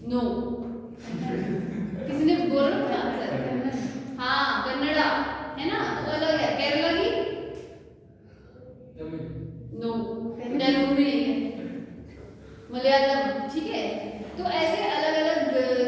No, किसी ने बोला ना आंसर। हाँ कन्नड़ा है ना, तो अलग है। केरला की नो, तेलुगु भी नहीं है। मलयालम, ठीक है। तो ऐसे अलग अलग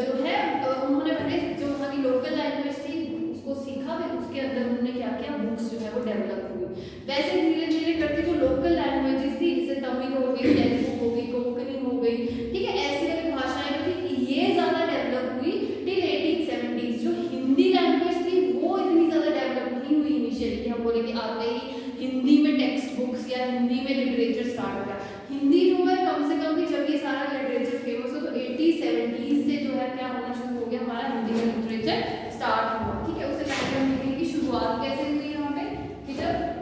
जो है उन्होंने पहले जो वहाँ की लोकल लैंग्वेज थी उसको सीखा, फिर उसके अंदर उन्होंने क्या किया, बुक्स जो है वो डेवलप हुई। वैसे धीरे धीरे करके जो लोकल लैंग्वेजेस थी, जैसे तमिल हो गई, तेलुगु हो गई, कोंकणी हो गई, ठीक है, ऐसी वाली भाषाएं जो थी ये ज्यादा डेवलप हुई टिल 1870s। जो हिंदी लैंग्वेज थी वो इतनी ज्यादा डेवलप नहीं हुई इनिशियली कि हम बोले कि आते ही हिंदी में टेक्स्ट बुक्स या हिंदी में लिटरेचर स्टार्ट हो गया। हिंदी जो है कम से कम भी जब ये सारा लिटरेचर फेमस हो तो 80-70s से जो है क्या होना शुरू हो गया, हमारा हिंदी में लिटरेचर स्टार्ट हुआ, ठीक है। उससे पहले हम देखेंगे कि शुरुआत कैसे हुई यहाँ पे, कि जब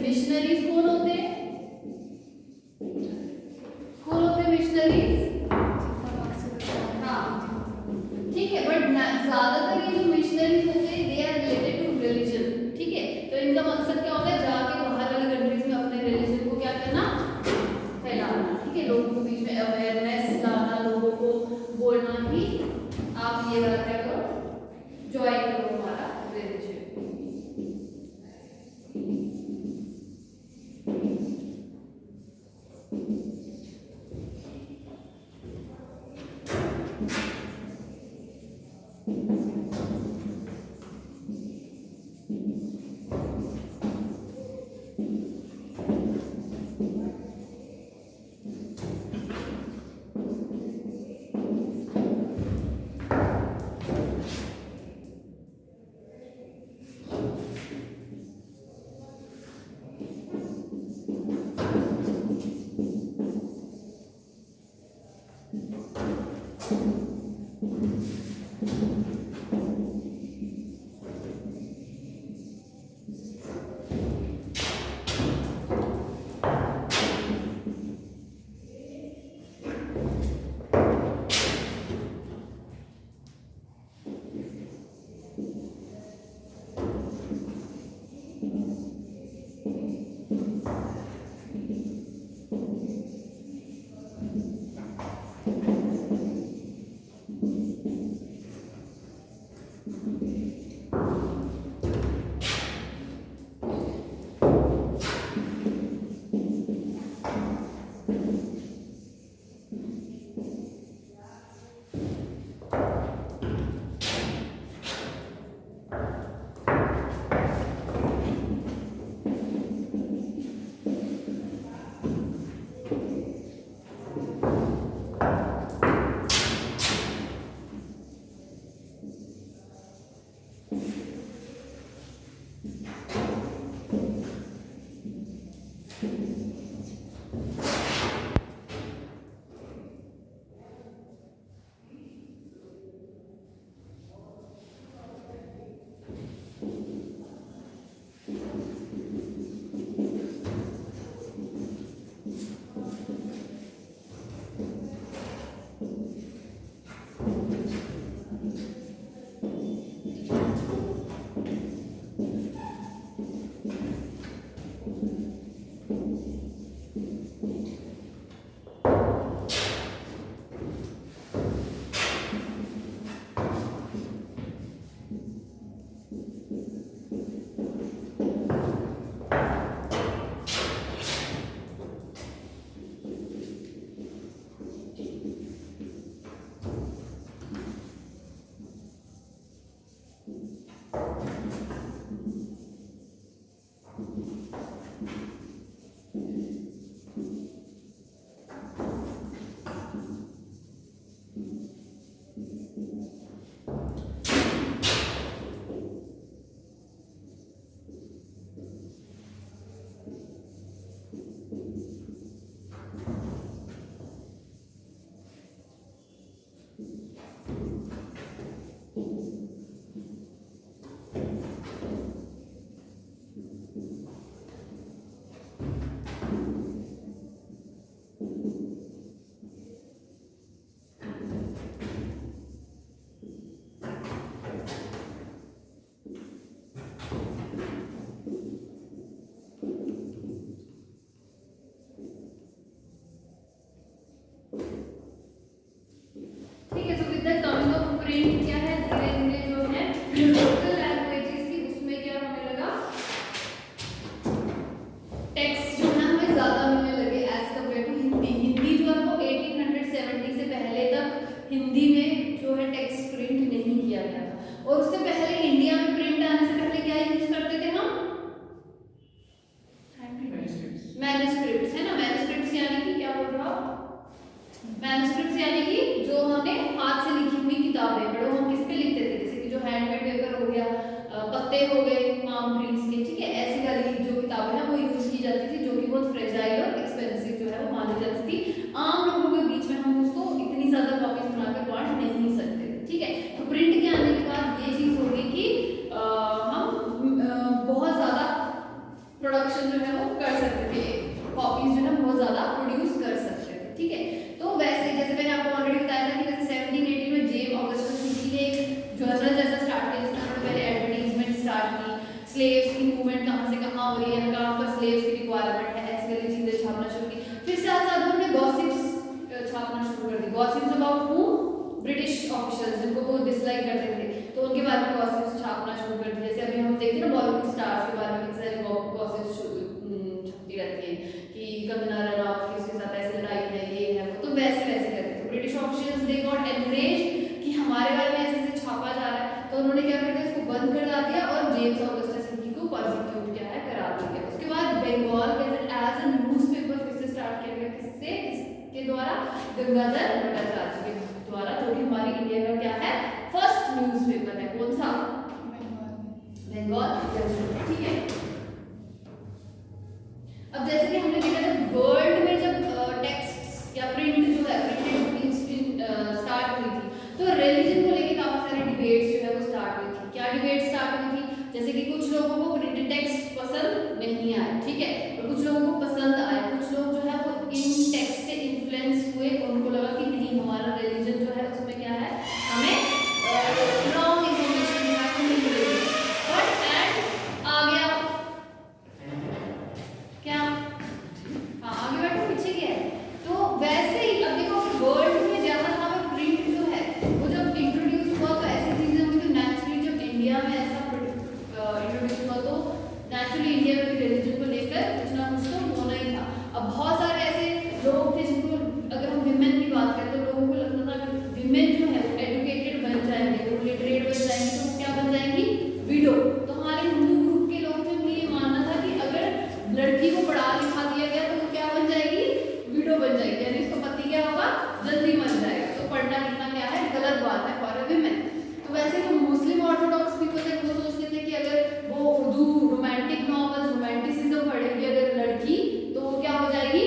मिशनरीज कौन होते हैं, कौन होते हैं मिशनरीज, हाँ ठीक है। बट ज्यादातर ये जो मिशनरीज होते हैं they are related to religion, ठीक है। तो इनका मकसद क्या होता है, जाके बाहर वाली कंट्रीज में अपने रिलीजन को क्या करना, फैलाना, ठीक है। लोगों के बीच में अवेयरनेस लाना, लोगों को बोलना कि आप ये वाला क्या करो, ज्वाइन करो हमारा रिलीजन। ठीक है, तो with the coming of print क्या है, धीरे धीरे जो है लोकल लैंग्वेजेस थी उसमें क्या होने लगा, टेक्स्ट जो है हमें ज्यादा मिलने लगे as compared to Hindi. Hindi जो है वो 1870 से पहले तक हिंदी में जो है टेक्स्ट प्रिंट नहीं किया गया था, और उससे पहले इंडिया में प्रिंट आने से पहले क्या यूज करते थे हम, मैन्युस्क्रिप्ट्स, है ना। मैन्युस्क्रिप्ट्स यानी कि क्या बोल रहा हूँ, मैन्युस्क्रिप्ट्स यानी कि जो हमने हाथ से लिखी हुई किताबें, बड़ो हम किस पे लिखते थे, जैसे कि जो हैंडमेड पेपर हो गया, पत्ते हो गए पाम ट्रीज के, ठीक है, ऐसी वाली जो किताबें हैं वो यूज की जाती थी, जो कि बहुत फ्रेजाइल और एक्सपेंसिव जो है वो मानी जाती थी। आम लोगों के बीच में हम उसको इतनी ज्यादा कॉपीज बनाकर बांट नहीं सकते, ठीक है। तो प्रिंट के आने के बाद ये चीज होगी कि हम बहुत ज्यादा प्रोडक्शन जो है वो कर सकते थे, कॉपीज जो है बहुत ज्यादा प्रोड्यूस कर सकते थे, ठीक है। तो वैसे जैसे मैंने आपको ऑलरेडी बताया था कि वैसे 1780 में जेम ऑगस्टस हिंदी ने एक जर्नल जैसा स्टार्ट किया, जिसमें उन्होंने पहले एडवर्टीजमेंट स्टार्ट की, स्लेव्स की मूवमेंट कहाँ से कहाँ हो रही है, कहाँ पर स्लेव्स की रिक्वायरमेंट है, ऐसी वाली चीजें छापना शुरू की। फिर साथ साथ उन्होंने गॉसिप्स छापना शुरू कर दी, gossips about who, British officials जिनको वो डिसलाइक करते थे, तो उनके बारे में गॉसिप्स छापना शुरू कर दी। जैसे अभी हम देखते हैं ना बॉलीवुड स्टार्स के बारे में कितने सारे गॉसिप्स छपती रहती है कि कंगना रनौत की उसके साथ ऐसे लड़ाई है, ये है वो, तो वैसे वैसे करते थे। British officials they got enraged कि हमारे बारे में ऐसे ऐसे छापा जा रहा है, तो उन्होंने क्या कर दिया, इसको बंद कर दिया और जेम्स ऑगस्टस हिंदी को प्रोसिक्यूट क्या है करा दिया। उसके बाद Bengal gazette as a newspaper फिर से स्टार्ट किया गया, किससे, किसके द्वारा, गंगाधर भट्टाचार्य के द्वारा, जो कि हमारी इंडिया का क्या है फर्स्ट न्यूज़पेपर है, कौन सा, बंगाल गैजेट, ठीक है। अब जैसे कि हमने देखा था वर्ल्ड में जब टेक्स्ट या प्रिंट जो है प्रिंटेड स्टार्ट हुई थी, तो रिलीजन को लेके काफी सारी डिबेट्स जो है वो स्टार्ट हुई थी। क्या डिबेट स्टार्ट हुई थी, जैसे कि कुछ लोगों को प्रिंटेड टेक्स्ट पसंद नहीं आया, ठीक है, और कुछ लोगों को पसंद आया। कुछ लोग जो है वो इन टेक्स्ट से इन्फ्लुएंस हुए, उनको लगा कि नहीं हमारा रिलीजन जो है उसमें क्या है, हमें रॉन्ग इंफॉर्मेशन जो है वो नहीं मिलेगी, बट एंड आ गया क्या, हाँ आगे बढ़ो, पीछे गया है। तो वैसे ही अब देखो वर्ल्ड में ज्यादा हमें प्रिंट जो है वो जब इंट्रोड्यूस हुआ, तो ऐसी चीजें हुई, तो नेचुरली जब इंडिया में ऐसा इंट्रोड्यूस हुआ, तो नेचुरली इंडिया में भी रिलीजन को लेकर कुछ ना कुछ तो होना ही था। अब बहुत सारे ऐसे लोग थे जिनको, अगर हम विमेन की बात करें, तो लोगों को लगता था कि विमेन जो है वो एजुकेटेड बन जाएंगे, वो लिटरेट बन जाएंगे, तो वो क्या बन जाएंगी, विडो। तो हमारे हिंदू ग्रुप के लोग थे, उन्हें ये मानना था कि अगर लड़की को पढ़ा लिखा दिया गया तो वो क्या बन जाएगी, विडो बन जाएगी, यानी उसका पति क्या होगा, जल्दी मर जाएगा। तो पढ़ना लिखना क्या है, गलत बात है फॉर अ विमेन। तो वैसे जो मुस्लिम ऑर्थोडॉक्स पीपल थे वो सोचते थे कि अगर वो उर्दू रोमांटिक नॉवेल्स, रोमांटिसिज्म पढ़ेगी अगर लड़की, तो वो क्या हो जाएगी,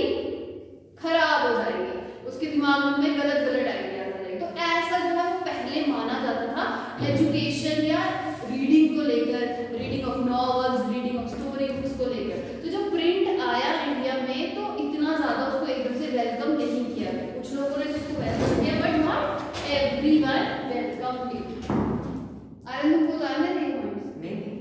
खराब हो जाएगी, उसके दिमाग में गलत गलत आइडिया आ जाएगी। तो ऐसा जो है वो पहले माना जाता था एजुकेशन या रीडिंग को लेकर, reading of novels, reading of story books को लेकर। तो जब प्रिंट आया इंडिया में, तो इतना ज्यादा उसको एकदम से वेलकम नहीं किया गया, कुछ लोगों ने उसको वेलकम किया, but not everyone welcome it. आरएन तुमको उतारने नहीं पॉइंट्स नहीं।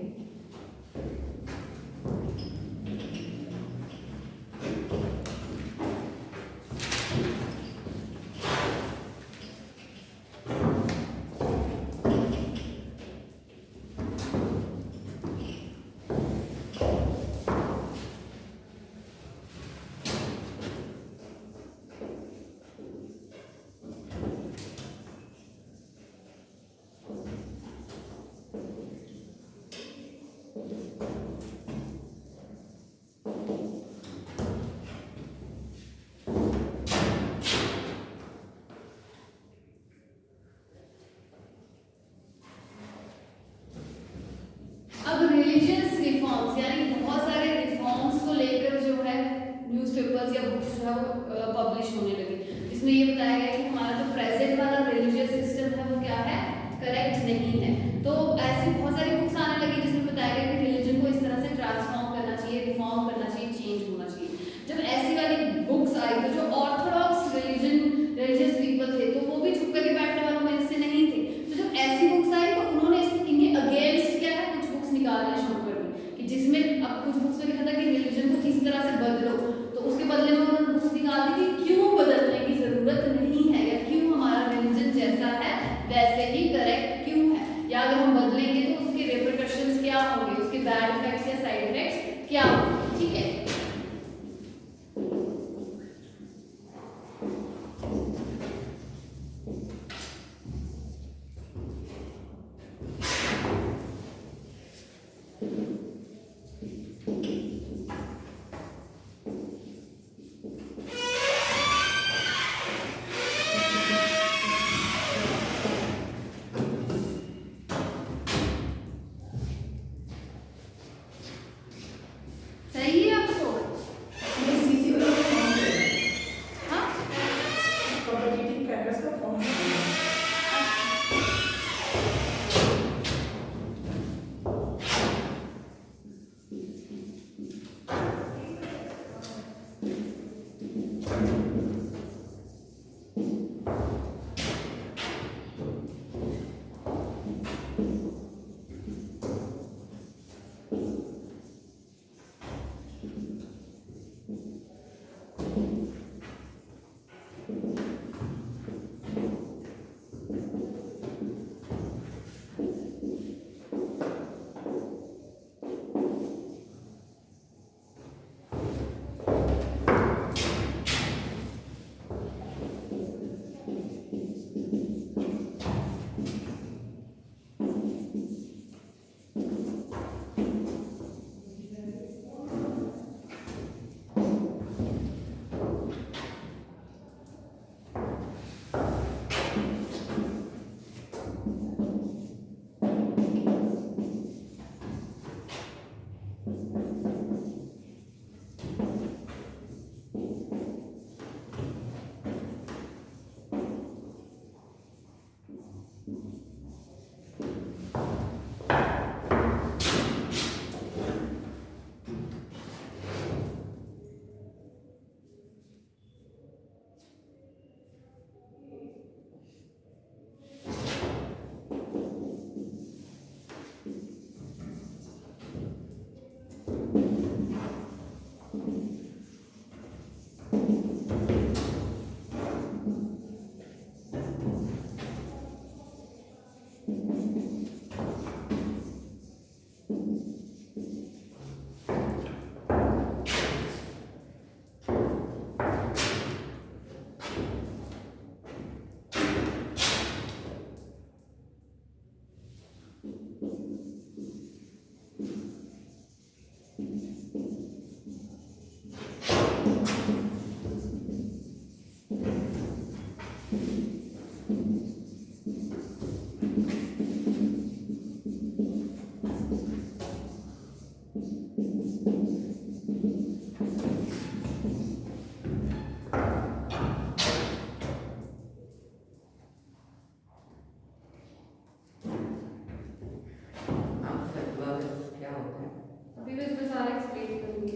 सारा एक्सप्लेन करूंगी।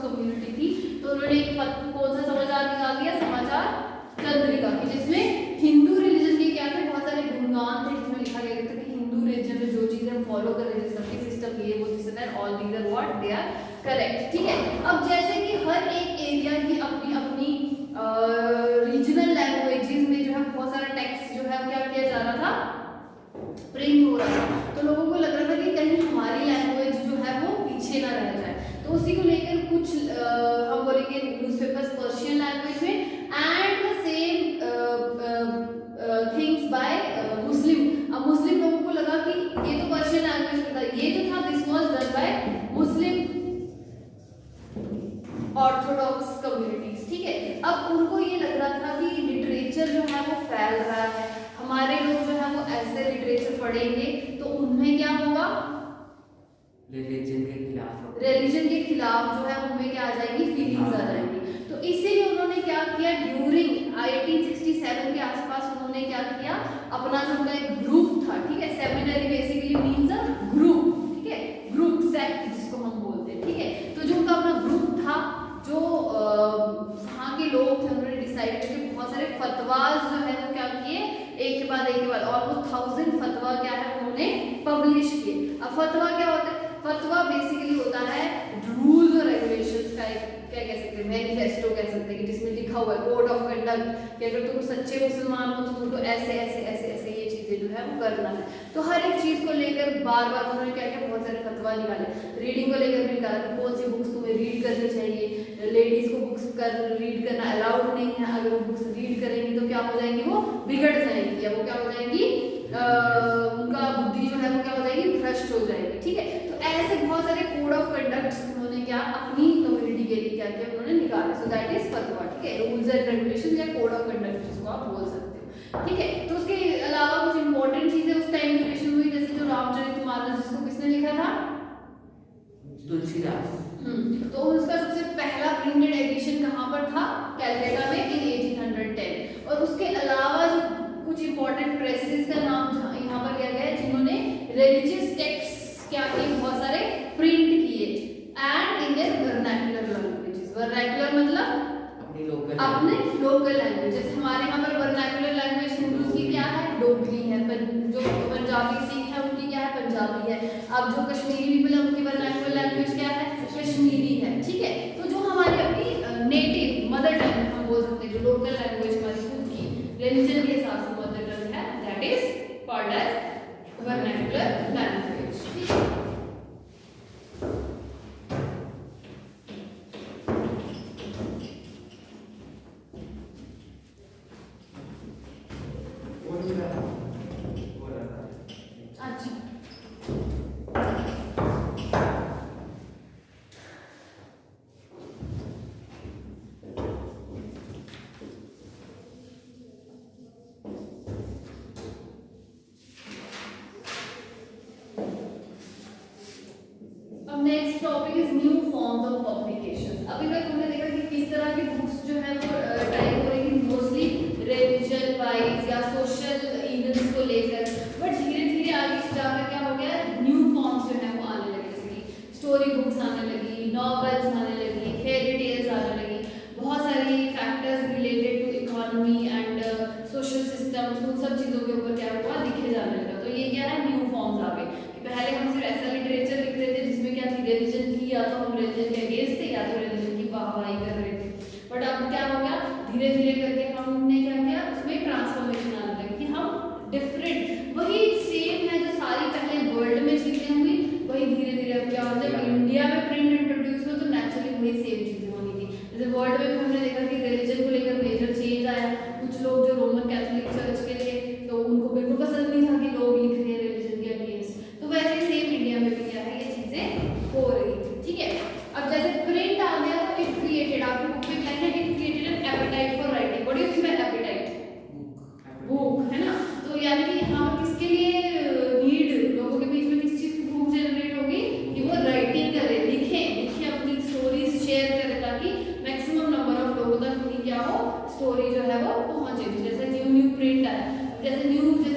कम्युनिटी थी, तो उन्होंने एक कौन सा समाचार निकाल दिया, समाचार चंद्रिका, की जिसमें हिंदू रिलीजन के क्या थे, बहुत सारे गुणगान थे, जिसमें लिखा गया था कि हिंदू रिलीजन में जो चीजें हम फॉलो कर रहे हैं, सबके सिस्टम ये वो this that all these are what they are correct. ठीक है, अब जैसे कि हर एक एरिया की अपनी अपनी रीजनल लैंग्वेजेस में जो है बहुत सारा टेक्स्ट जो है क्या किया जा रहा था, प्रिंट हो रहा था, तो लोगों को लग रहा था कि कहीं हमारी लैंग्वेज जो है वो पीछे ना रह जाए, तो उसी को लेकर कुछ हम बोलेंगे न्यूज़पेपर्स पर्शियन लैंग्वेज में and the same things by मुस्लिम। अब मुस्लिम लोगों को लगा कि ये तो पर्शियन लैंग्वेज में था, ये जो था this was done by Muslim Orthodox communities. ठीक है, अब उनको ये लग रहा था कि लिटरेचर जो है वो फैल रहा है, हमारे लोग जो है वो ऐसे लिटरेचर पढ़ेंगे तो उनमें क्या होगा, रिलीजन के खिलाफ जो है उनमें क्या आ जाएगी, फीलिंग्स आ जाएंगी। तो इसीलिए उन्होंने क्या किया, ड्यूरिंग 1867 के आसपास उन्होंने क्या किया, अपना जो उनका एक ग्रुप था, ठीक है, seminary basically means a group, ठीक है, ग्रुप सेक्ट जिसको हम बोलते हैं। ठीक है, तो जो उनका अपना ग्रुप था, जो वहाँ के लोग थे, उन्होंने डिसाइड करके बहुत सारे फतवाज जो है वो क्या किए, एक के बाद ऑलमोस्ट 1000 फतवा क्या है उन्होंने पब्लिश किए। अब फतवा क्या होता है, फतवा बेसिकली होता है रूल्स और रेगुलेशंस का एक क्या कह सकते हैं, मैनिफेस्टो कह सकते हैं, कि जिसमें लिखा हुआ है कोड ऑफ कंडक्ट कि अगर तुम सच्चे मुसलमान हो तो तुमको ऐसे ऐसे ऐसे ऐसे ये चीजें जो है वो करना है। तो हर एक चीज को लेकर बार बार उन्होंने क्या किया, बहुत सारे फतवा निकाले। रीडिंग को लेकर भी निकाला कि कौन सी बुक्स तुम्हें रीड करनी चाहिए, लेडीज को बुक्स रीड करना अलाउड नहीं है, अगर वो बुक्स रीड करेंगी तो क्या हो जाएंगी, वो बिगड़ जाएंगी, या वो क्या हो जाएंगी, उनका बुद्धि जो है वो क्या हो जाएगी, भ्रष्ट हो जाएगी। ठीक है, तो ऐसे बहुत सारे कोड ऑफ कंडक्ट्स उन्होंने क्या अपनी कम्युनिटी के लिए क्या किया, उन्होंने निकाले। सो दैट इज फतवा। ठीक है, रूल्स एंड रेगुलेशंस या कोड ऑफ कंडक्ट जिसको आप बोल सकते हो। ठीक है, तो उसके अलावा कुछ इंपॉर्टेंट चीजें उस टाइम ड्यूरेशन हुई, जैसे जो रामचरितमानस जिसको किसने लिखा था, तुलसीदास। तो उसका सबसे पहला प्रिंटेड एडिशन कहाँ पर था, कैलकाटा में इन 1810। और उसके अलावा जो कुछ इंपॉर्टेंट प्रेसेस का नाम यहाँ पर लिया गया है, जिन्होंने रिलीजियस टेक्स्ट क्या किए, बहुत सारे प्रिंट किए and in their vernacular languages. Vernacular मतलब अपने लोकल लैंग्वेज, जैसे हमारे यहाँ पर वर्नाकुलर लैंग्वेज हिंदू की क्या है, डोगरी है, जो पंजाबी सिख है उनकी क्या है, पंजाबी है। अब जो कश्मीरी पीपल है उनकी वर्नाकुलर लैंग्वेज क्या है, कश्मीरी है। ठीक है, तो जो हमारी अपनी नेटिव मदर टंग हम बोल सकते हैं, जो लोकल लैंग्वेज हमारी खुद की रिलीजन के हिसाब से मदर टंग है, that is called as vernacular language. ठीक है, वाइज या सोशल इवेंट्स को लेकर, बट धीरे धीरे आगे जाकर क्या हो गया, न्यू फॉर्म्स जो है वो आने लगे, जैसे कि स्टोरी बुक्स आने लगी, नॉवेल्स आने लगी, फेयरी टेल्स आने लगी, बहुत सारी factors related to economy and social system, उन सब चीज़ों के ऊपर क्या हुआ, लिखे जाने लगा। तो ये क्या है, न्यू फॉर्म्स आ गए कि पहले हम सिर्फ ऐसा लिटरेचर लिख रहे थे जिसमें क्या थी, रिलीजन की, या तो हम रिलीजन के अगेंस्ट थे या तो रिलीजन की वाहवाही कर रहे थे, बट अब क्या हो गया, धीरे धीरे करके हमने क्या किया, उसमें ट्रांसफॉर्मेशन आने लगी कि हम डिफरेंट, वही सेम है जो सारी पहले वर्ल्ड में चीज़ें हुई, वही धीरे धीरे अब क्या होता है, इंडिया में प्रिंट इंट्रोड्यूस हुआ तो नेचुरली वही सेम चीज़ें होनी थी। जैसे वर्ल्ड में हमने देखा कि रिलीजन को लेकर मेजर चेंज आया, कुछ लोग जो रोमन कैथोलिक चर्च के थे तो उनको बिल्कुल पसंद नहीं था कि लोग लिख रहे हैं रिलीजन के अगेंस्ट, तो वैसे ही सेम इंडिया में भी क्या है, ये चीज़ें हो रही थी, ठीक है। अब जैसे प्रिंट आ गया तो इट क्रिएटेड, आपकी बुक में लाइन है, it created an appetite for writing, what is my appetite, भूख, है ना। तो यानी कि यहाँ पर किसके लिए नीड, लोगों के बीच में किस चीज़ की भूख जनरेट होगी कि वो राइटिंग करें, लिखें अपनी स्टोरीज शेयर करें, ताकि मैक्सिमम नंबर ऑफ लोगों तक उनकी क्या हो, स्टोरी जो है वो पहुंचे। जैसे न्यू प्रिंट आया, जैसे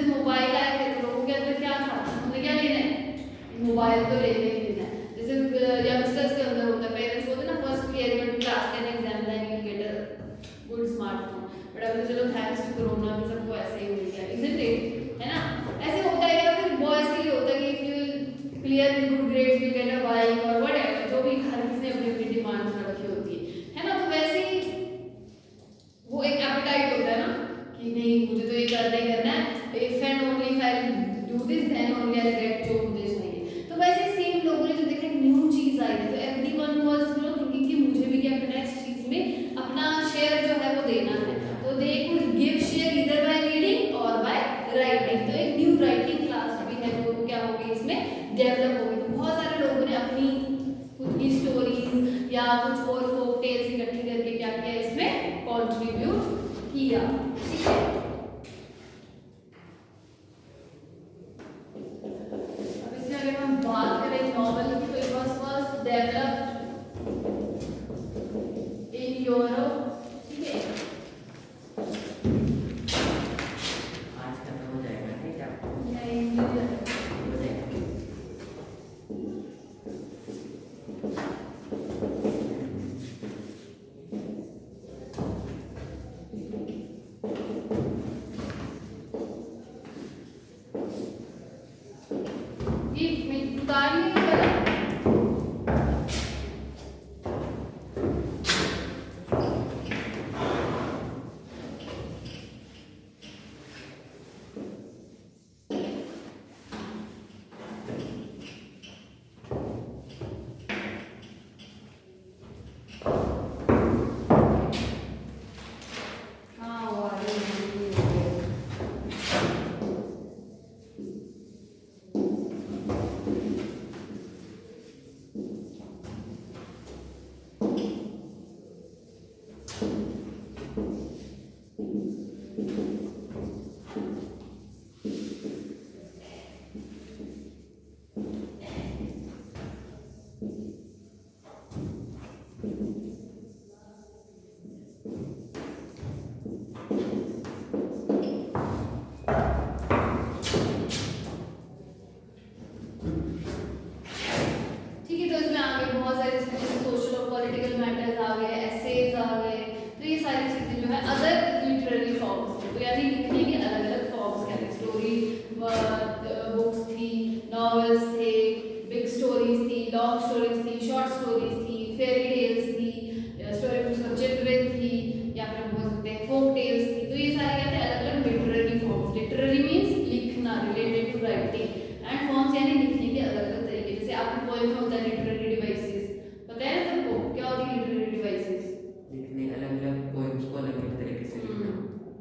मोबाइल आए थे तो लोगों के अंदर क्या था, उन्हें क्या लेना है, मोबाइल तो लेना ही लेना है। जैसे यंगस्टर्स के अंदर होता है, पेरेंट्स बोलते हैं ना, फर्स्ट ईयर में class 10 exam then you get a good smartphone, but अब तो चलो थैंक्स टू कोरोना भी सबको ऐसे ही मिल गया, इजंट इट, है ना। ऐसे होता है, या फिर बॉयज के लिए होता है कि if you clear with good grades you get a bike और व्हाटएवर, जो भी हर किसी ने अपनी अपनी डिमांड्स रखी होती है ना। तो वैसे ही वो एक एपेटाइट होता है ना कि नहीं मुझे तो ये करना ही करना है, if and only if I do this then only I get जो मुझे चाहिए। तो वैसे सेम लोगों ने जो देखा न्यू चीज आई है, तो एवरीवन वाज थिंकिंग कि मुझे भी क्या करना है, इस चीज में अपना शेयर जो है वो देना है, तो they could give share either by reading और बाय राइटिंग। तो एक न्यू राइटिंग क्लास भी है जो क्या होगी, इसमें डेवलप होगी। तो बहुत सारे लोगों ने अपनी खुद की स्टोरीज या कुछ और फोक टेल्स इकट्ठी करके क्या किया, इसमें कंट्रीब्यूट किया, ठीक है। अब इसमें अगर हम बात करें नॉवेल की, तो it was first developed in Europe, ठीक है। आज खत्म हो जाएगा, ठीक है, नहीं हो जाएगा। ये उतारने की जगह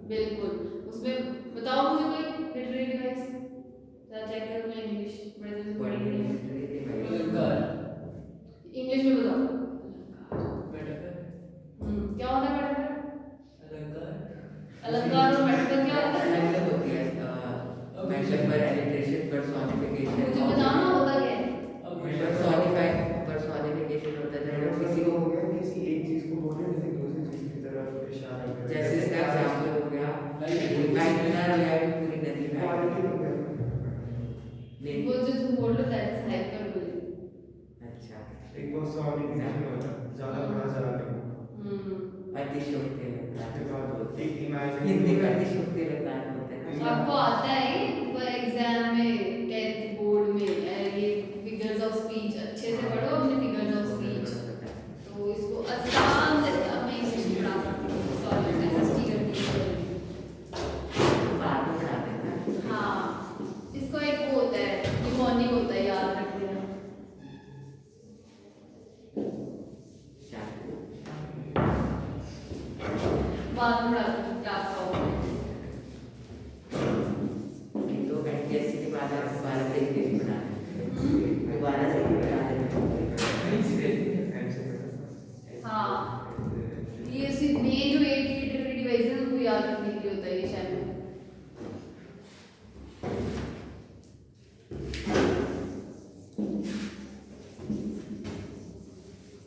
बिल्कुल। उसमें बताओ मुझे कोई लिटरेरी डिवाइस, जरा चेक करो। मैं इंग्लिश बड़े दिन से पढ़ी नहीं है। इंग्लिश में बताओ। क्या होता है मेटाफर? अलंकार और मेटाफर क्या होता है? अलग होती है। Metaphor alliteration, personification. मुझे बताओ ना होता क्या है? पर्सोनिफिकेशन होता है जब किसी को हो गया, किसी एक चीज को बोलने जैसे दूसरी चीज की तरफ इशारा करें। जैसे इसका एग्जांपल हो गया, हिंदी का टिश्यू के लिए प्लान होते हैं ना। आपको आता है पर एग्जाम में 10th बोर्ड में ये फिगर्स ऑफ स्पीच अच्छे से पढ़ो अपने फिगर्स ऑफ स्पीच, तो इसको आसान से मैं इंग्लिश में पढ़ा सकती हूँ, सॉल्व एसएसटी करती हूँ। बाद में पढ़ा देना। हाँ, इसको एक वो होता है निमोनिक होता है, याद रख लेना। बाद में पढ़ा दूँ क्लास का। तो एनटीएससी के बाद आप दोबारा से इंग्लिश पढ़ा दें, दोबारा से ही पढ़ा दें। हाँ, ये सिर्फ मेन जो 8 लिटरेरी डिवाइस है उनको याद रखने के लिए होता है ये शायद।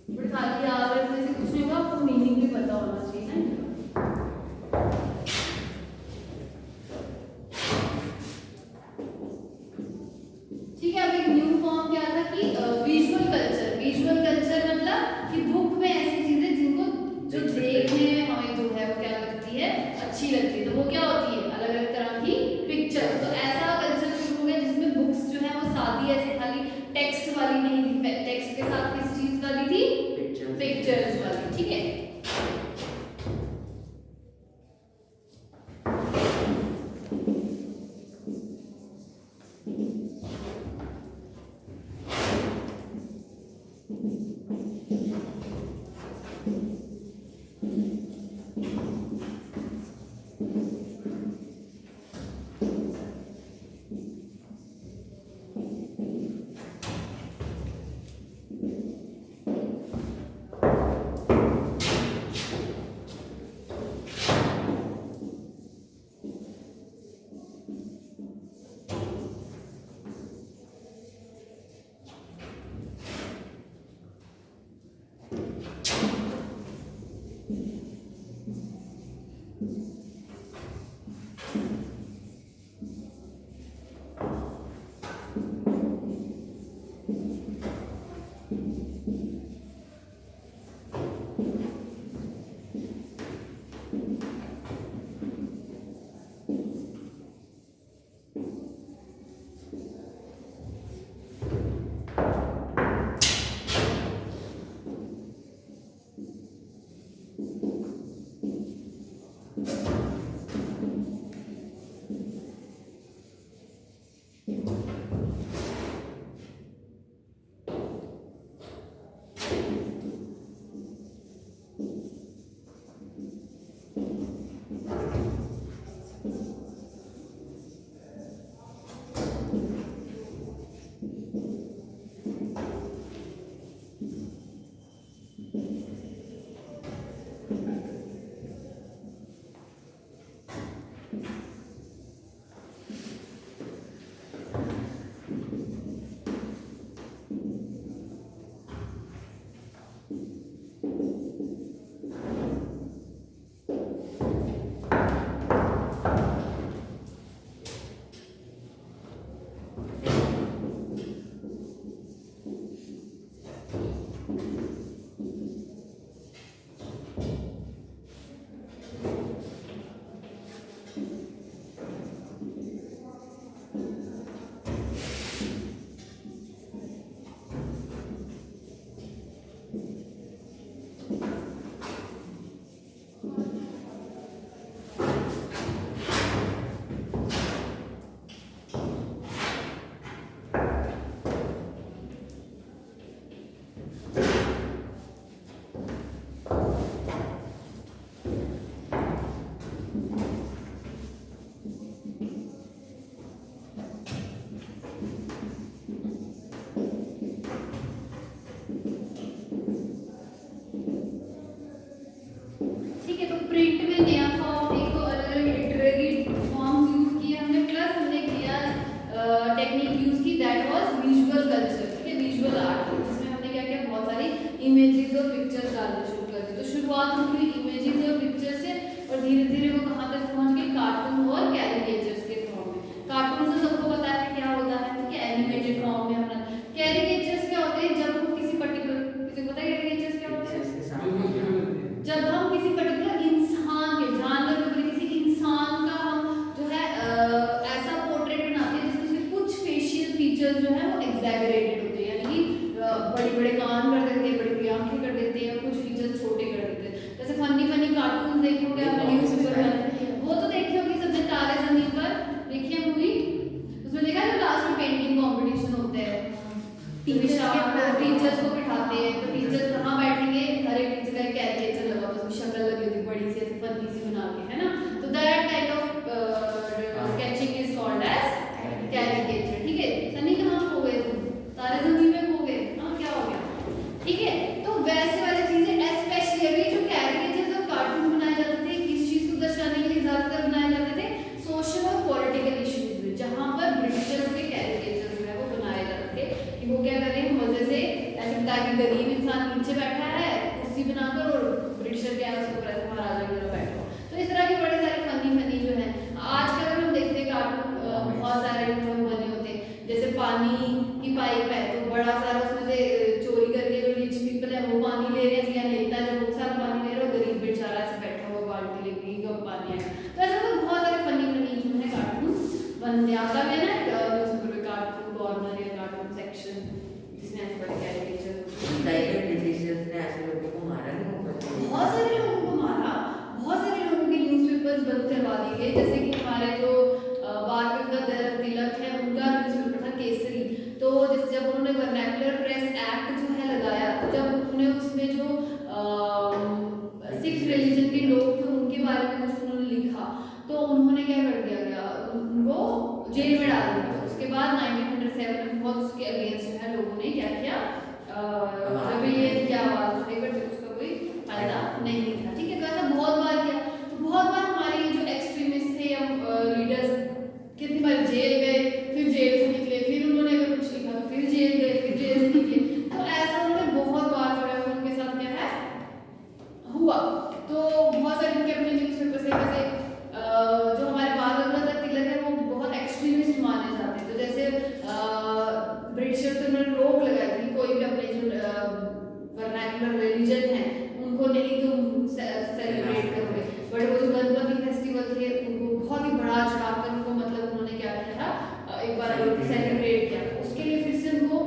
बट खाली याद रखने से कुछ नहीं होगा, आपको मीनिंग भी पता होना चाहिए ना इनका। ठीक है, अब एक न्यू फॉर्म क्या था कि विजुअल कल्चर। विजुअल कल्चर मतलब कि बुक में ऐसी चीजें जिनको जो देखने में हमें जो है वो क्या लगती है, अच्छी लगती है, तो वो क्या होती है, अलग अलग तरह की पिक्चर्स। तो ऐसा कल्चर शुरू हो गया जिसमें बुक्स जो है वो सादी ऐसे खाली टेक्स्ट वाली नहीं थी, टेक्स्ट के साथ किस चीज वाली थी, पिक्चर्स वाली। ठीक है, प्रिंट में नया फॉर्म एक तो अलग अलग लिटरेरी फॉर्म्स यूज किए हमने, प्लस हमने किया टेक्निक यूज की दैट वाज विजुअल कल्चर। ठीक है, विजुअल आर्ट, जिसमें हमने क्या किया, बहुत सारी इमेजेस और पिक्चर्स डालना शुरू कर दी। तो शुरुआत हुई इमेजेस और पिक्चर्स से और धीरे धीरे वो कहाँ तक पहुंच गए, कार्टून और कैरिकेचर्स के फॉर्म में। कार्टून से सबको पता है क्या होता है, ठीक है, एनिमेटेड फॉर्म में अपना। कैरिकेचर्स क्या होते हैं, जब हम किसी पर्टिकुलर, किसी को पता है कैरिकेचर्स क्या होते हैं, जब हम किसी पर्टिकुलर इंसान के, जानवर के, किसी टीचर्स को बिठाते हैं तो टीचर्स कहाँ बैठेंगे, हर एक टीचर का एक कैरिकेचर लगा होता है, उसकी शक्ल लगी होती है बड़ी सी ऐसी फनी सी बना के, है ना। तो that kind of sketching is called as caricature. ठीक है, सनी कहाँ खो गए तुम, तारे जमीन में खो गए, हाँ क्या हो गया। ठीक है, तो वैसे वाली चीजें स्पेशली अभी जो कैरिकेचर्स और कार्टून बनाए जाते थे किस चीज को दर्शाने के लिए ज्यादातर बनाए जाते थे, सोशल और पॉलिटिकल इश्यूज में, जहां पर ब्रिटिशर्स के कैरिकेचर जो है वो बनाए जाते थे कि वो क्या करें, मजे से ऐसे बता कि गरीब इंसान नीचे बैठा है कुर्सी बनाकर और ब्रिटिशर के उसके ऊपर ऐसे महाराजा की तरह बैठा हो। तो इस तरह के बड़े सारे फनी जो है आजकल अगर हम देखते हैं कार्टून बहुत सारे बने होते हैं, जैसे पानी की पाइप है तो बड़ा सारा उसमें से चोरी करके जो रिच पीपल है वो पानी ले रहे हैं, या नेता जो बहुत सारा पानी ले रहे हो, गरीब बेचारा ऐसे बैठा हुआ बाल्टी लेके कब पानी आए। तो ऐसा तो बहुत सारे फनी जो है कार्टून बनते आता है ना, न्यूज़पेपर में कार्टून कॉर्नर या कार्टून सेक्शन जिसमें ऐसे बड़े कैरिकेचर। ब्रिटिशर्स ने ऐसे लोगों को मारा नहीं, बहुत सारे लोगों को मारा, बहुत सारे लोगों के न्यूज़पेपर्स बंद करवा दिए गए, जैसे कि हमारे जो बाल गंगाधर तिलक है उनका न्यूज़पेपर था केसरी। तो जब उन्होंने वर्नैकुलर प्रेस एक्ट जो है लगाया, तो जब उन्होंने उसमें जो सिख रिलीजन के लोग थे उनके बारे में कुछ उन्होंने लिखा, तो उन्होंने क्या कर दिया गया, उनको जेल में डाल दिया। उसके बाद 1907 में बहुत उसके अगेंस्ट जो है लोगों ने क्या किया, रेबेलियन की आवाज उठाई, बट उसका कोई फायदा नहीं था। ठीक है, तो ऐसा बहुत बार किया, तो बहुत बार हमारे जो एक्सट्रीमिस्ट थे या लीडर्स कितनी बार जेल गए, फिर जेल से निकले, फिर उन्होंने अगर कुछ लिखा तो फिर जेल गए, फिर जेल से निकले। तो ऐसा उन्होंने बहुत बार जो है उनके साथ क्या है हुआ। तो बहुत सारे उनके अपने न्यूज़पेपर से जैसे जो हमारे बाल गंगाधर तिलक है वो बहुत एक्सट्रीमिस्ट माने जाते हैं। तो जैसे ब्रिटिशर्स ने रोक लगाई थी कोई भी अपने जो वर्नैकुलर रिलीजन है उनको नहीं तुम सेलिब्रेट करोगे, बट वो जो गणपति फेस्टिवल थे उनको बहुत ही बड़ा चढ़ाकर उनको मतलब उन्होंने क्या किया था, एक बार सेलिब्रेट किया, उसके लिए फिर से उनको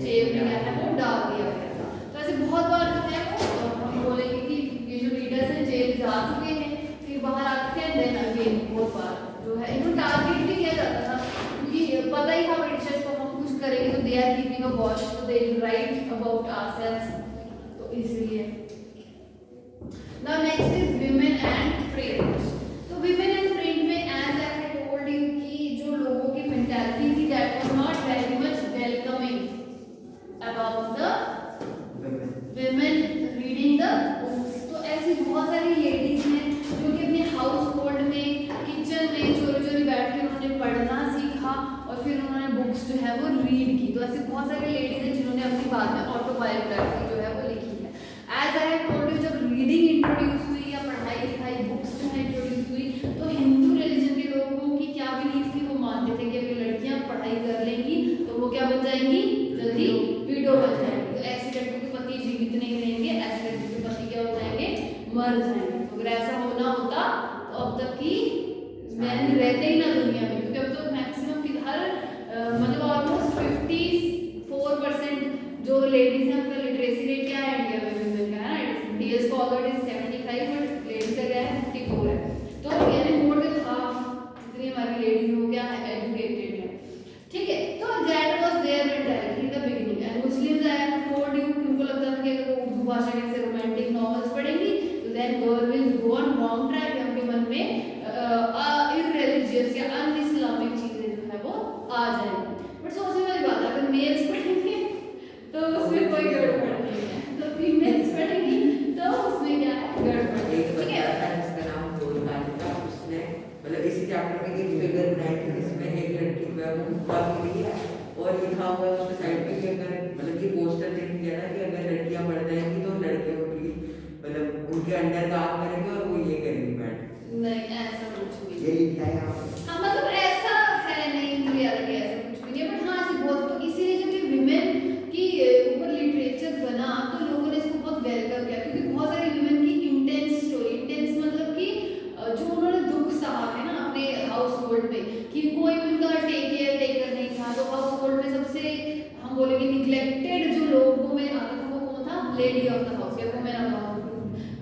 जेल में गया है वो डाल दिया गया था। तो ऐसे बहुत बार जो है वो हम बोलेंगे कि ये जो लीडर्स हैं जेल जा चुके हैं फिर बाहर आते हैं, देन अगेन बहुत बार जो है इनको टारगेट भी किया जाता था, क्योंकि पता ही था ब्रिटिशर्स को हम कुछ करेंगे तो they are keeping a watch, तो दे राइट अबाउट आवरसेल्व्स, तो इसलिए। Now next is women and print. तो विमेन एंड प्रिंट में as I have told you कि जो लोगों की मेंटालिटी थी that was not very much welcoming about the women reading the books। तो ऐसी बहुत सारी लेडीज हैं जो कि अपने हाउस होल्ड में किचन में चोरी बैठ के उन्होंने पढ़ना सीखा और फिर उन्होंने बुक्स जो है वो रीड की। तो ऐसी बहुत सारी लेडीज हैं जिन्होंने अपनी बाद में ऑटोबायोग्राफी जो है वो लिखी है। As I have told you, जब रीडिंग इंट्रोड्यूस हुई या पढ़ाई लिखाई बुक्स जो है इंट्रोड्यूस हुई, तो हिंदू रिलीजन के लोगों की क्या बिलीफ थी, वो मानते थे कि अगर लड़कियां पढ़ाई कर लेंगी तो वो क्या बन जाएंगी, जल्दी विडो बन जाएंगी। तो ऐसी लड़कियों के पति जीवित नहीं रहेंगे, ऐसे लड़कियों के पति क्या हो जाएंगे, मर जाएंगे। तो अगर ऐसा होना होता तो अब तक की मैन रहते ही ना दुनिया में, क्योंकि अब तो मैक्सिमम हर मतलब ऑलमोस्ट 54% जो लेडीज हैं उनका लिटरेसी रेट क्या है इंडिया में, विमेन का है ना, डीएस को ऑलरेडी 75 बट लेडीज का क्या है 54 है। तो यानी मोर देन हाफ जितनी हमारी लेडीज हो क्या है एजुकेटेड है। ठीक है, तो that was their mentality in the beginning. And Muslims I have told you कि उनको लगता था कि अगर वो उर्दू भाषा के से रोमांटिक नॉवेल्स पढ़ेंगी तो then girl will go on wrong track, उनके मन में इररिलीजियस या अनइस्लामिक चीजें जो है वो आ जाएंगी। बट सोचने वाली बात है, अगर मेल्स पढ़ेंगे तो उसमें कोई गड़बड़ नहीं है, तो फीमेल्स पढ़ेंगी तो उसमें क्या है गड़बड़। ठीक है, इसका नाम गोलमाल था, उसने मतलब इसी चैप्टर में एक फिगर बनाई थी जिसमें एक लड़की को वो हुक्का पी रही है और लिखा हुआ है उसके साइड पे कि अगर मतलब ये पोस्टर लिख दिया ना कि अगर लड़कियां पढ़ जाएंगी तो लड़कियों को मतलब उनके अंडर काम करेंगे और वो ये करेंगी बैठ नहीं ऐसा कुछ भी ये लिखा है यहाँ। हाँ मतलब ऐसा है नहीं, रियलिटी ऐसा कुछ भी नहीं है, बट हाँ ऐसी बहुत, तो इसीलिए जब विमेन की ऊपर लिटरेचर बना तो लोगों ने इसको बहुत वेलकम किया, क्योंकि बहुत सारे विमेन की इंटेंस स्टोरी, इंटेंस मतलब कि जो उन्होंने दुख सहा है ना अपने हाउस होल्ड में, कि कोई उनका टेकर नहीं था, तो हाउस होल्ड में सबसे हम बोलेंगे निग्लेक्टेड जो लोगों में आता था वो कौन था, लेडी ऑफ द हाउस या वुमेन ऑफ द हाउस।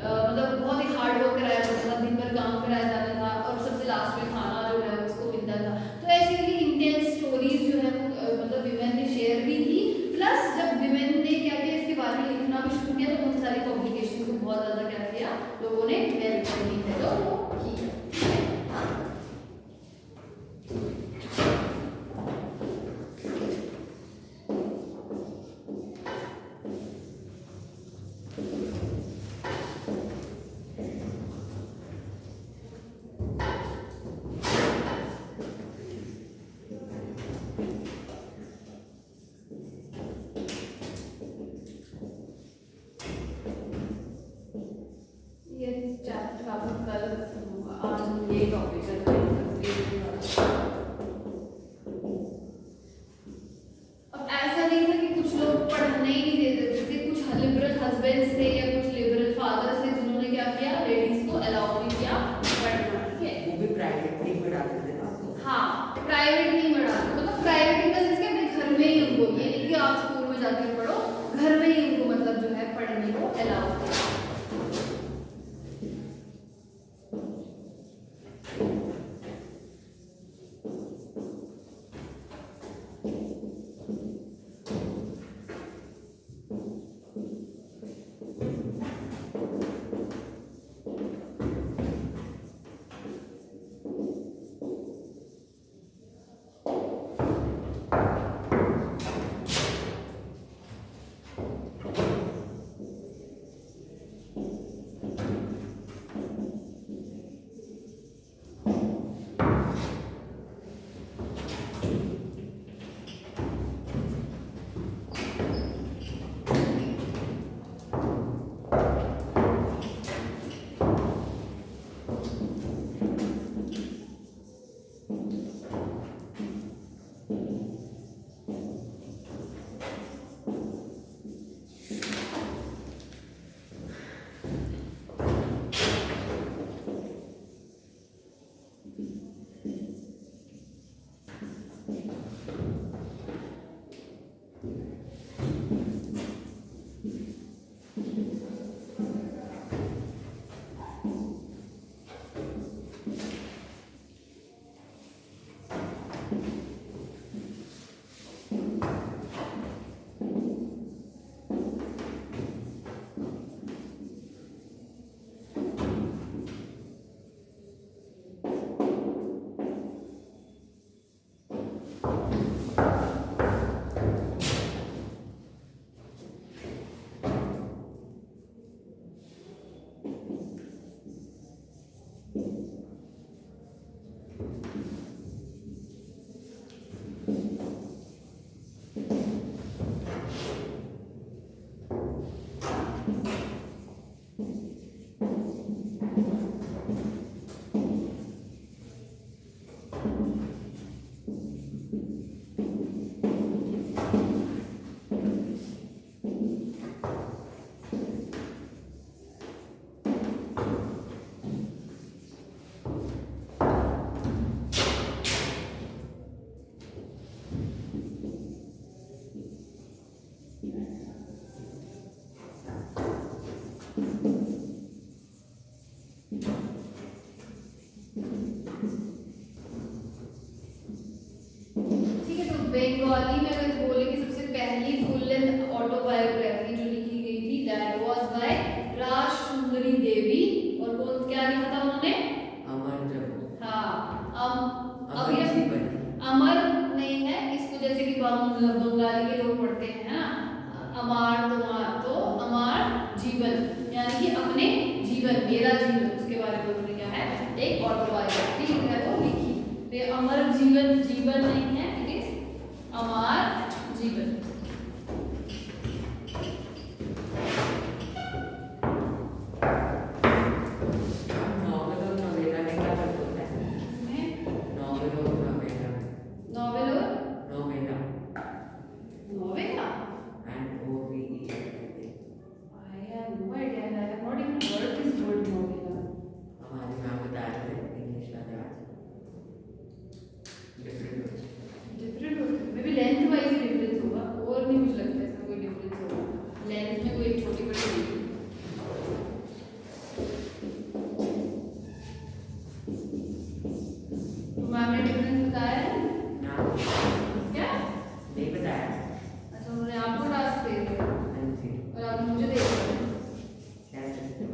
मतलब बहुत ही हार्ड वर्क कराया जाता था, दिन भर काम कराया जाता था और सबसे लास्ट में खाना जो है उसको मिलता था। तो ऐसी इंटेंस स्टोरीज जो है वो मतलब विमेन ने शेयर भी की। प्लस जब विमेन ने क्या किया टॉपिक है। अब ऐसा नहीं था कि कुछ लोग पढ़ने ही नहीं देते थे, कुछ लिबरल हस्बैंड्स थे या कुछ लिबरल फादर्स थे जिन्होंने क्या किया, लेडीज को अलाउ भी किया पढ़ना, ठीक है। वो भी प्राइवेट नहीं पढ़ाते थे ना। हाँ, प्राइवेट नहीं पढ़ाते, मतलब प्राइवेट इन द सेंस कि अपने घर में ही उनको, ये नहीं कि आप स्कूल में जाके पढ़ो, घर में ही उनको मतलब जो है पढ़ने को अलाउ किया। बंगाली में अगर बोले कि सबसे पहली फुल लेंथ ऑटोबायोग्राफी जो लिखी गई थी दैट वाज बाय राज सुंदरी देवी, और कौन क्या लिखा था उन्होंने? अमर जब, हाँ, अमर अभी जीवन, अमर नहीं है इसको, जैसे कि बंगाली के लोग पढ़ते हैं ना, अमार तुम्हार, तो अमार जीवन यानी कि अपने जीवन, मेरा जीवन, उसके बारे में उन्होंने क्या है एक ऑटोबायोग्राफी जो है वो लिखी। तो ये अमर जीवन, जीवन नहीं है, इट इज अमर जीवन। नॉवेल और नोवेला में क्या फर्क होता है? नॉवेल और नोवेला, नॉवेल और novella novella, and O V E L. I have no idea, I have not even heard this word novella. हमारे मैम बता रहे थे इंग्लिश वाले आज डिफरेंट होता है। डिफरेंट होता है, may be length wise difference होगा, और नहीं मुझे लगता है इसमें कोई डिफरेंस होगा, लेंथ में कोई छोटी बड़ी होगी। तो मैम ने डिफरेंस बताया है ना, क्या? नहीं बताया। अच्छा, उन्होंने आपको टास्क दे दिया हाँ जी, और आपने मुझे दे दिया। क्या करते हो?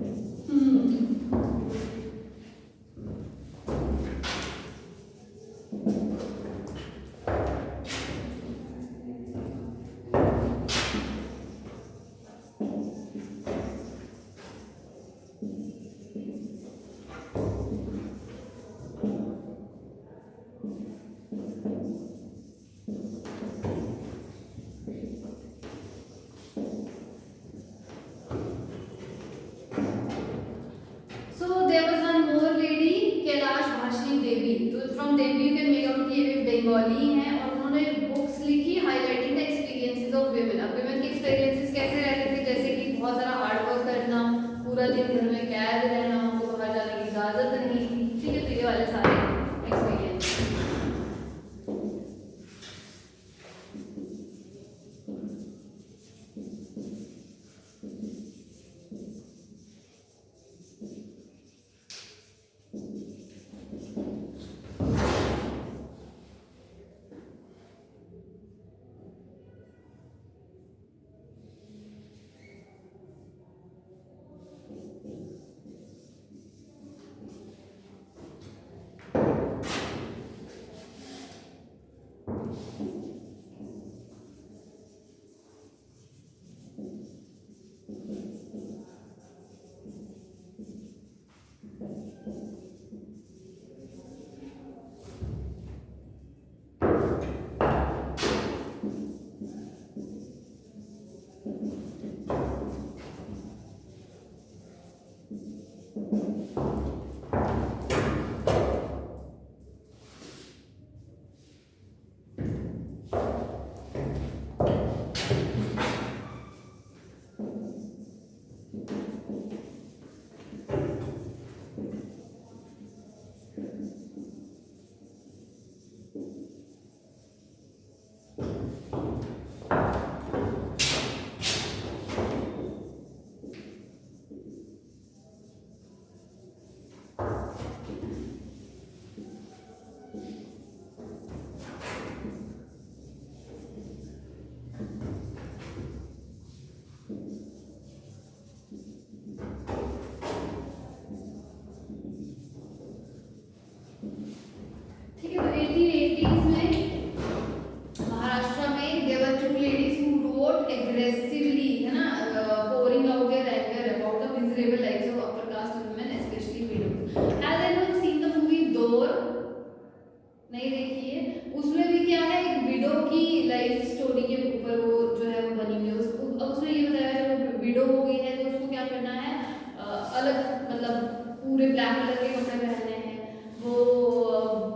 देवी, तो from Devi you can make out कि ये बंगाली हैं और उन्होंने बुक्स लिखी highlighting the experiences of women. अब वीमेन के एक्सपीरियंसेस कैसे रहते थे, जैसे कि बहुत सारा हार्ड वर्क करना, पूरा दिन घर में कैद रहना, उनको बाहर जाने की इजाजत नहीं थी, ठीक है, तो ये वाले सारे एक्सपीरियंस। ठीक है, तो 1880s में महाराष्ट्र में there were two ladies who wrote aggressively, है ना, pouring out their anger about the miserable lives of upper caste women, especially widows. Has anyone seen the movie Door? नहीं देखी है? उसमें भी क्या है, एक विडो की लाइफ स्टोरी के ऊपर वो जो है वो बनी हुई है। उसको अब उसमें ये बताया जब विडो हो गई है तो उसको क्या करना है, अलग मतलब पूरे ब्लैक कलर के कपड़े पहनने हैं, वो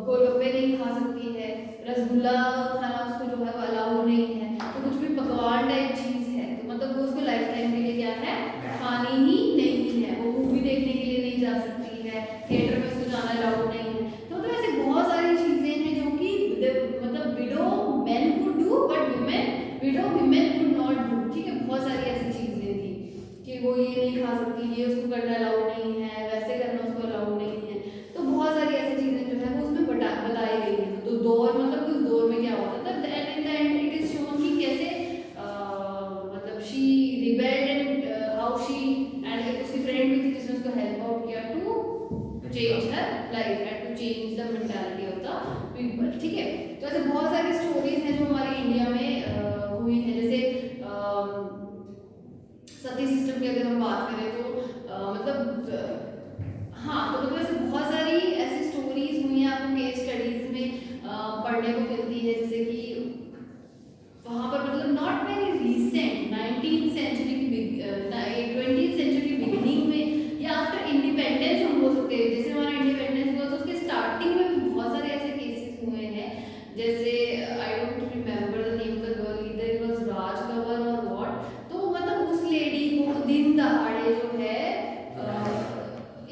गोलगप्पे नहीं खा सकती है, रसगुल्ला खाना उसको जो है वो अलाउड नहीं है, तो कुछ भी पकवान टाइप चीज है तो मतलब वो उसको लाइफ टाइम के लिए क्या है, खानी ही नहीं है। वो मूवी देखने के लिए नहीं जा सकती है, थिएटर में उसको जाना अलाउड नहीं है। तो मतलब ऐसे बहुत सारी चीजें हैं जो कि मतलब window main could do but window women could not do, ठीक है। बहुत सारी ऐसी चीजें थी कि वो ये नहीं खा सकती, ये उसको करना अलाउड नहीं है, वैसे करना उसको अलाउड नहीं है। तो बहुत सारी ऐसी चीजें जो है वो उसमें बताई गई है। तो दौर मतलब उस दौर में क्या होता था, and in the end it is shown कि कैसे मतलब she rebelled and how she, and उसकी फ्रेंड भी थी जिसने उसको हेल्प आउट किया to change her life and to change the mentality of the people, ठीक है। तो ऐसे बहुत सारी स्टोरीज हैं जो हमारे इंडिया में हुई हैं। जैसे सती सिस्टम की अगर हम बात करें